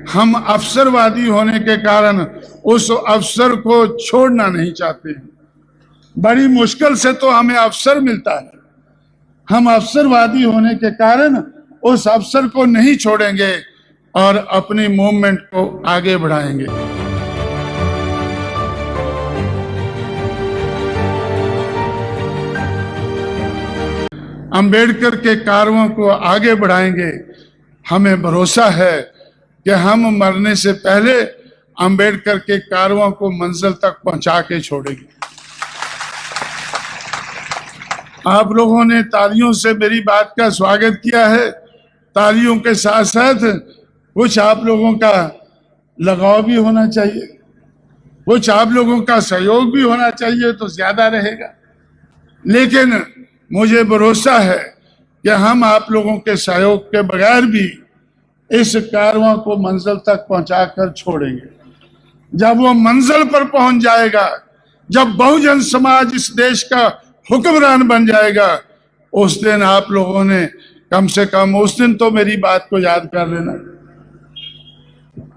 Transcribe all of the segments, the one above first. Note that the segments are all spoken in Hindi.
हम अवसरवादी होने के कारण उस अवसर को छोड़ना नहीं चाहते हैं। बड़ी मुश्किल से तो हमें अवसर मिलता है। हम अवसरवादी होने के कारण उस अवसर को नहीं छोड़ेंगे और अपनी मूवमेंट को आगे बढ़ाएंगे। अंबेडकर के कार्यों को आगे बढ़ाएंगे। हमें भरोसा है कि हम मरने से पहले अंबेडकर के कार्यों को मंजिल तक पहुंचा के छोड़ेंगे। आप लोगों ने तालियों से मेरी बात का स्वागत किया है। तालियों के साथ साथ कुछ आप लोगों का लगाव भी होना चाहिए, कुछ आप लोगों का सहयोग भी होना चाहिए तो ज्यादा रहेगा। लेकिन मुझे भरोसा है कि हम आप लोगों के सहयोग के बगैर भी इस कारवां को मंजिल तक पहुंचाकर छोड़ेंगे। जब वो मंजिल पर पहुंच जाएगा, जब बहुजन समाज इस देश का हुक्मरान बन जाएगा, उस दिन आप लोगों ने कम से कम उस दिन तो मेरी बात को याद कर लेना।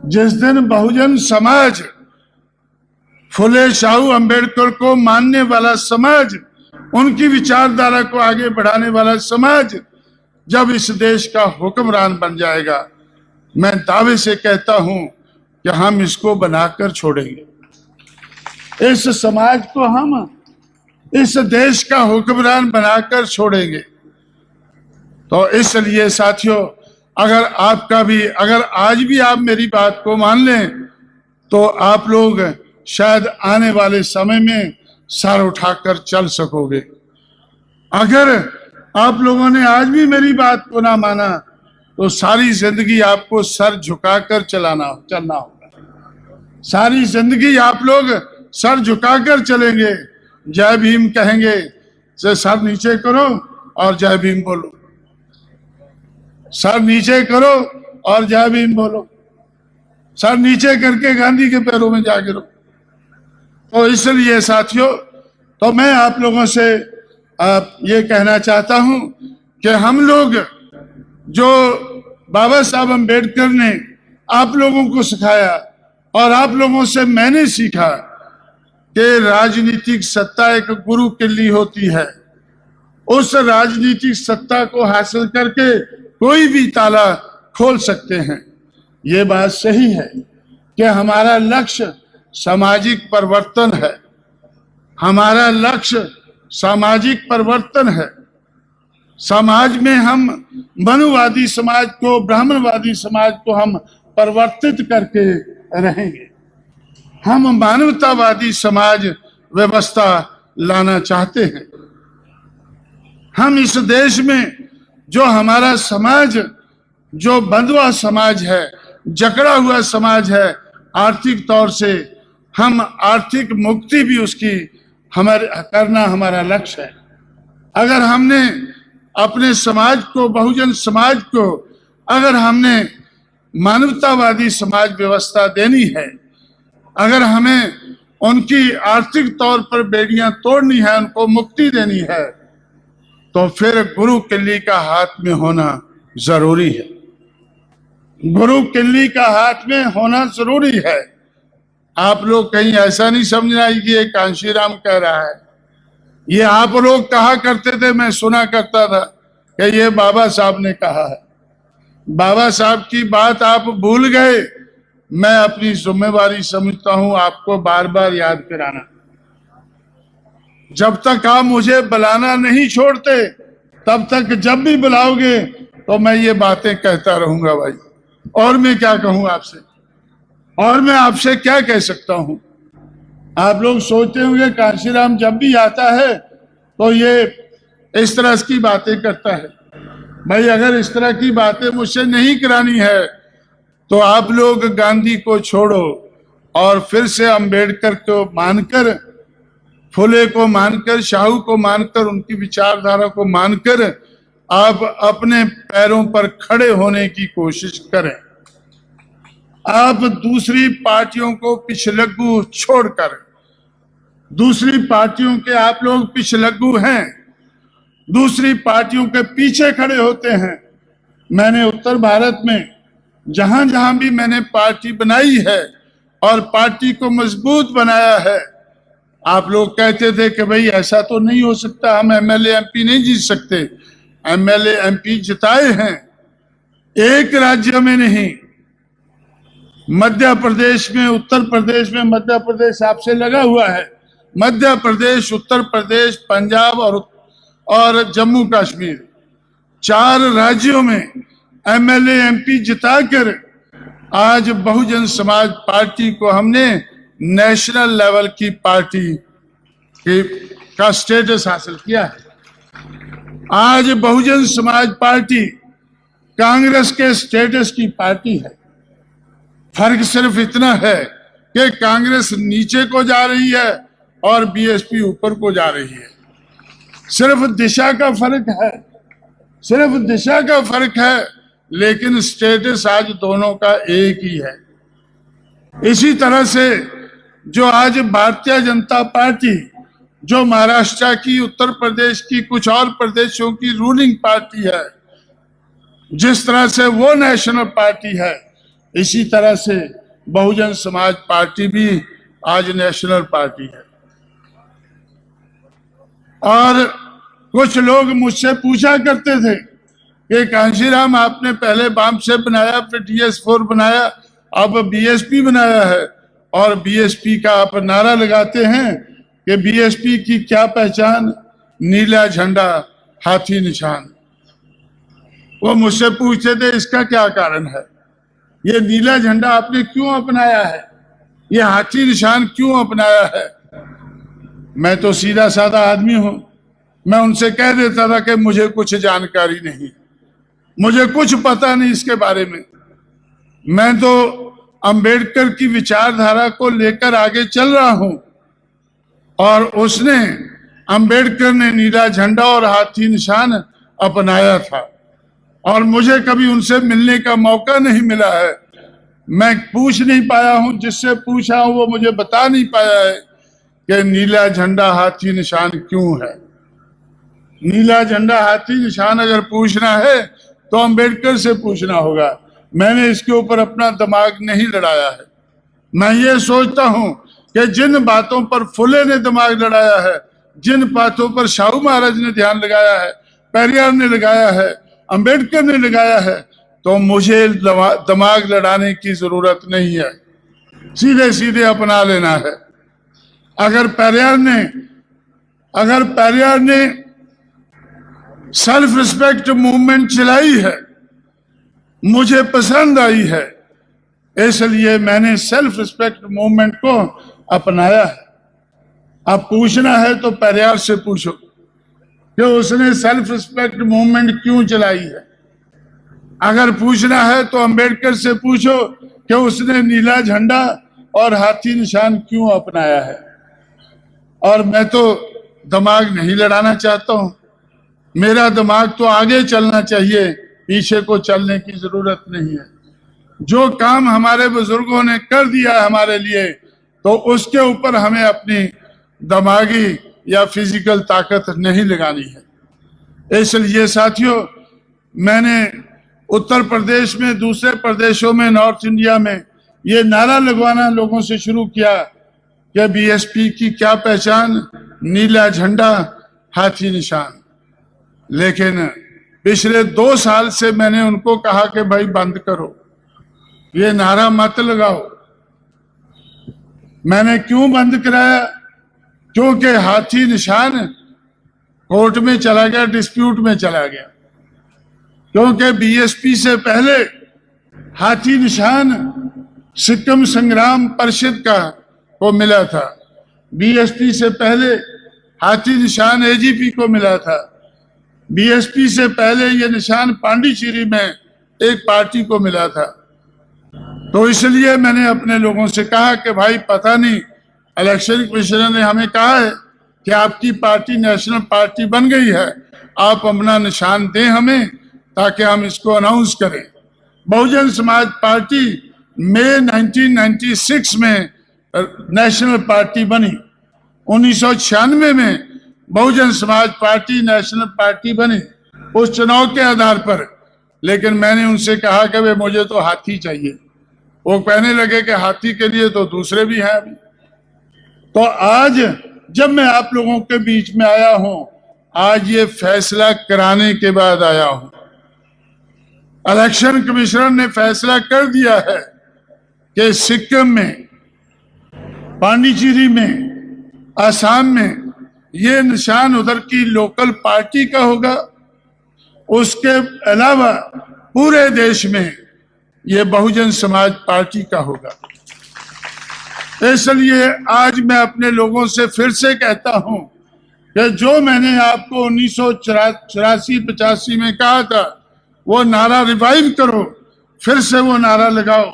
जिस दिन बहुजन समाज, फुले शाहू अंबेडकर को मानने वाला समाज, उनकी विचारधारा को आगे बढ़ाने वाला समाज जब इस देश का हुक्मरान बन जाएगा, मैं दावे से कहता हूं कि हम इसको बनाकर छोड़ेंगे। इस समाज को हम इस देश का हुक्मरान बनाकर छोड़ेंगे। तो इसलिए साथियों, अगर आज भी आप मेरी बात को मान लें तो आप लोग शायद आने वाले समय में सर उठाकर चल सकोगे। अगर आप लोगों ने आज भी मेरी बात को ना माना तो सारी जिंदगी आपको सर झुकाकर चलना होगा। सारी जिंदगी आप लोग सर झुकाकर चलेंगे। जय भीम कहेंगे तो सर नीचे करो और जय भीम बोलो। सर नीचे करो और जय भीम बोलो। सर नीचे करके गांधी के पैरों में जा गिरो। तो इसलिए साथियों, तो मैं आप लोगों से ये कहना चाहता हूं कि हम लोग जो बाबा साहब अंबेडकर ने आप लोगों को सिखाया और आप लोगों से मैंने सीखा कि राजनीतिक सत्ता एक गुरु किल्ली होती है। उस राजनीतिक सत्ता को हासिल करके कोई भी ताला खोल सकते हैं। ये बात सही है कि हमारा लक्ष्य सामाजिक परिवर्तन है। हमारा लक्ष्य सामाजिक परिवर्तन है। समाज में हम मनुवादी समाज को, ब्राह्मणवादी समाज को हम परिवर्तित करके रहेंगे। हम मानवतावादी समाज व्यवस्था लाना चाहते हैं। हम इस देश में जो हमारा समाज, जो बंधुआ समाज है, जकड़ा हुआ समाज है, आर्थिक तौर से हम आर्थिक मुक्ति भी उसकी करना हमारा लक्ष्य है। अगर हमने अपने समाज को, बहुजन समाज को, अगर हमने मानवतावादी समाज व्यवस्था देनी है, अगर हमें उनकी आर्थिक तौर पर बेड़ियां तोड़नी है, उनको मुक्ति देनी है, तो फिर गुरु किल्ली का हाथ में होना जरूरी है। गुरु किल्ली का हाथ में होना जरूरी है। आप लोग कहीं ऐसा नहीं समझना कि ये कांशीराम कह रहा है। ये आप लोग कहा करते थे, मैं सुना करता था कि ये बाबा साहब ने कहा है। बाबा साहब की बात आप भूल गए। मैं अपनी जिम्मेवारी समझता हूं आपको बार बार याद कराना। जब तक आप मुझे बुलाना नहीं छोड़ते, तब तक जब भी बुलाओगे तो मैं ये बातें कहता रहूंगा भाई। और मैं क्या कहूं आपसे, और मैं आपसे क्या कह सकता हूं। आप लोग सोचते होंगे कांशीराम जब भी आता है तो ये इस तरह की बातें करता है। भाई, अगर इस तरह की बातें मुझसे नहीं करानी है तो आप लोग गांधी को छोड़ो और फिर से अंबेडकर को मानकर, फुले को मानकर, शाहू को मानकर, उनकी विचारधारा को मानकर आप अपने पैरों पर खड़े होने की कोशिश करें। आप दूसरी पार्टियों को पिछलग्गू छोड़कर, दूसरी पार्टियों के आप लोग पिछलग्गू हैं, दूसरी पार्टियों के पीछे खड़े होते हैं। मैंने उत्तर भारत में जहां जहां भी मैंने पार्टी बनाई है और पार्टी को मजबूत बनाया है, आप लोग कहते थे कि भाई ऐसा तो नहीं हो सकता, हम एमएलए एमपी नहीं जीत सकते। एमएलए एमपी जिताए हैं, एक राज्य में नहीं, मध्य प्रदेश में, उत्तर प्रदेश में, मध्य प्रदेश आपसे लगा हुआ है, मध्य प्रदेश, उत्तर प्रदेश, पंजाब और जम्मू कश्मीर, 4 राज्यों में एमएलए एमपी जिताकर आज बहुजन समाज पार्टी को हमने नेशनल लेवल की पार्टी का स्टेटस हासिल किया है। आज बहुजन समाज पार्टी कांग्रेस के स्टेटस की पार्टी है। फर्क सिर्फ इतना है कि कांग्रेस नीचे को जा रही है और बीएसपी ऊपर को जा रही है। सिर्फ दिशा का फर्क है, सिर्फ दिशा का फर्क है, लेकिन स्टेटस आज दोनों का एक ही है। इसी तरह से जो आज भारतीय जनता पार्टी, जो महाराष्ट्र की, उत्तर प्रदेश की, कुछ और प्रदेशों की रूलिंग पार्टी है, जिस तरह से वो नेशनल पार्टी है, इसी तरह से बहुजन समाज पार्टी भी आज नेशनल पार्टी है। और कुछ लोग मुझसे पूछा करते थे कि कांशीराम आपने पहले बाम से बनाया, फिर DS4 बनाया, अब बीएसपी बनाया है, और बीएसपी का आप नारा लगाते हैं कि बीएसपी की क्या पहचान, नीला झंडा हाथी निशान। वो मुझसे पूछते थे इसका क्या कारण है, ये नीला झंडा आपने क्यों अपनाया है, ये हाथी निशान क्यों अपनाया है। मैं तो सीधा साधा आदमी हूं, मैं उनसे कह देता था कि मुझे कुछ जानकारी नहीं, मुझे कुछ पता नहीं इसके बारे में। मैं तो अंबेडकर की विचारधारा को लेकर आगे चल रहा हूं, और उसने, अंबेडकर ने नीला झंडा और हाथी निशान अपनाया था, और मुझे कभी उनसे मिलने का मौका नहीं मिला है। मैं पूछ नहीं पाया हूं, जिससे पूछा हूं वो मुझे बता नहीं पाया है कि नीला झंडा हाथी निशान क्यों है। नीला झंडा हाथी निशान अगर पूछना है तो अंबेडकर से पूछना होगा। मैंने इसके ऊपर अपना दिमाग नहीं लड़ाया है। मैं ये सोचता हूं कि जिन बातों पर फुले ने दिमाग लड़ाया है, जिन बातों पर शाहू महाराज ने ध्यान लगाया है, पेरियार ने लगाया है, अंबेडकर ने लगाया है, तो मुझे दिमाग लड़ाने की जरूरत नहीं है, सीधे सीधे अपना लेना है। अगर पेरियार ने सेल्फ रिस्पेक्ट मूवमेंट चलाई है, मुझे पसंद आई है, इसलिए मैंने सेल्फ रिस्पेक्ट मूवमेंट को अपनाया है। अब पूछना है तो पेरियार से पूछो कि उसने सेल्फ रिस्पेक्ट मूवमेंट क्यों चलाई है। अगर पूछना है तो अंबेडकर से पूछो कि उसने नीला झंडा और हाथी निशान क्यों अपनाया है। और मैं तो दिमाग नहीं लड़ाना चाहता हूं, मेरा दिमाग तो आगे चलना चाहिए, पीछे को चलने की जरूरत नहीं है। जो काम हमारे बुजुर्गों ने कर दिया हमारे लिए, तो उसके ऊपर हमें अपनी दिमागी या फिजिकल ताकत नहीं लगानी है। इसलिए साथियों, मैंने उत्तर प्रदेश में, दूसरे प्रदेशों में, नॉर्थ इंडिया में ये नारा लगवाना लोगों से शुरू किया कि बीएसपी की क्या पहचान, नीला झंडा हाथी निशान। लेकिन पिछले 2 साल से मैंने उनको कहा कि भाई बंद करो, ये नारा मत लगाओ। मैंने क्यों बंद कराया? क्योंकि हाथी निशान कोर्ट में चला गया, डिस्प्यूट में चला गया। क्योंकि बीएसपी से पहले हाथी निशान सिक्किम संग्राम परिषद को मिला था, बीएसपी से पहले हाथी निशान एजीपी को मिला था, बीएसपी से पहले ये निशान पांडिचेरी में एक पार्टी को मिला था। तो इसलिए मैंने अपने लोगों से कहा कि भाई पता नहीं, इलेक्शन कमिश्नर ने हमें कहा है कि आपकी पार्टी नेशनल पार्टी बन गई है, आप अपना निशान दें हमें ताकि हम इसको अनाउंस करें। बहुजन समाज पार्टी मई 1996 में नेशनल पार्टी बनी। 1996 में Bahujan Samaj party national party बनी। उस चुनाव के आधार पर लेकिन मैंने उनसे कहा कि वे मुझे तो हाथी चाहिए। वो कहने लगे कि हाथी के लिए तो दूसरे भी हैं अभी। तो आज जब मैं आप लोगों के बीच में आया हूं, आज ये फैसला कराने के बाद आया हूं। इलेक्शन कमिश्नर ने फैसला कर दिया है कि सिक्किम में, पांडिचेरी में, आसाम में ये निशान उधर की लोकल पार्टी का होगा। उसके अलावा पूरे देश में ये बहुजन समाज पार्टी का होगा। इसलिए आज मैं अपने लोगों से फिर से कहता हूं कि जो मैंने आपको 1984-85 में कहा था, वो नारा रिवाइव करो, फिर से वो नारा लगाओ।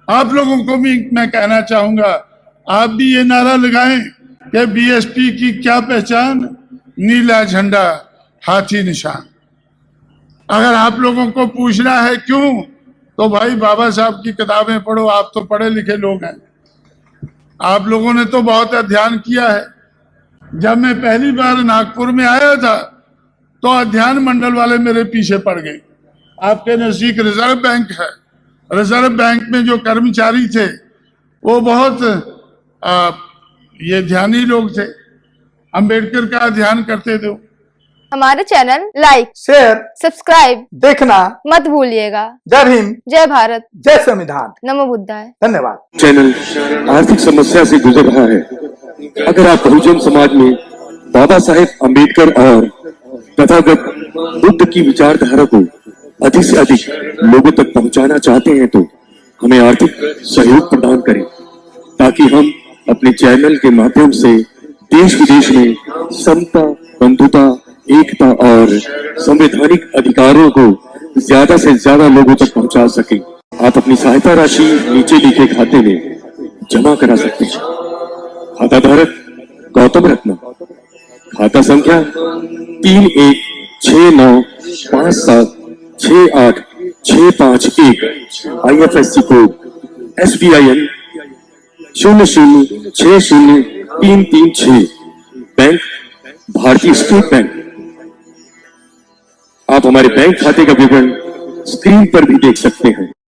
आप लोगों को भी मैं कहना चाहूंगा, आप भी ये नारा लगाएं कि बीएसपी की क्या पहचान, नीला झंडा, हाथी निशान। अगर आप लोगों को पूछना है क्यों, तो भाई बाबा साहब की किताबें पढ़ो, आप तो पढ़े लिखे लोग हैं, आप लोगों ने तो बहुत अध्ययन किया है। जब मैं पहली बार नागपुर में आया था तो अध्ययन मंडल वाले मेरे पीछे पड़ गए। आपके नजदीक रिजर्व बैंक है, रिजर्व बैंक में जो कर्मचारी थे वो बहुत ये ध्यानी लोग थे, अंबेडकर का अध्ययन करते थे। हमारे चैनल लाइक, शेयर, सब्सक्राइब देखना मत भूलिएगा। जय भीम, जय भारत, जय संविधान, नमो बुद्धाय। धन्यवाद। चैनल आर्थिक समस्या से गुजर रहा है। अगर आप बहुजन समाज में बाबा साहेब अम्बेडकर और तथागत बुद्ध की विचारधारा को अधिक से अधिक लोगों तक पहुंचाना चाहते हैं तो हमें आर्थिक सहयोग प्रदान करें, ताकि हम अपने चैनल के माध्यम से देश विदेश में समता, बंधुता, एकता और संवैधानिक अधिकारों को ज्यादा से ज्यादा लोगों तक पहुंचा सकें। आप अपनी सहायता राशि नीचे लिखे खाते में जमा करा सकते हैं। खाता धारक गौतम रत्न, खाता संख्या 3169576865 IFSC कोड SBIN 0060336, बैंक भारतीय स्टेट बैंक। आप हमारे बैंक खाते का विवरण स्क्रीन पर भी देख सकते हैं।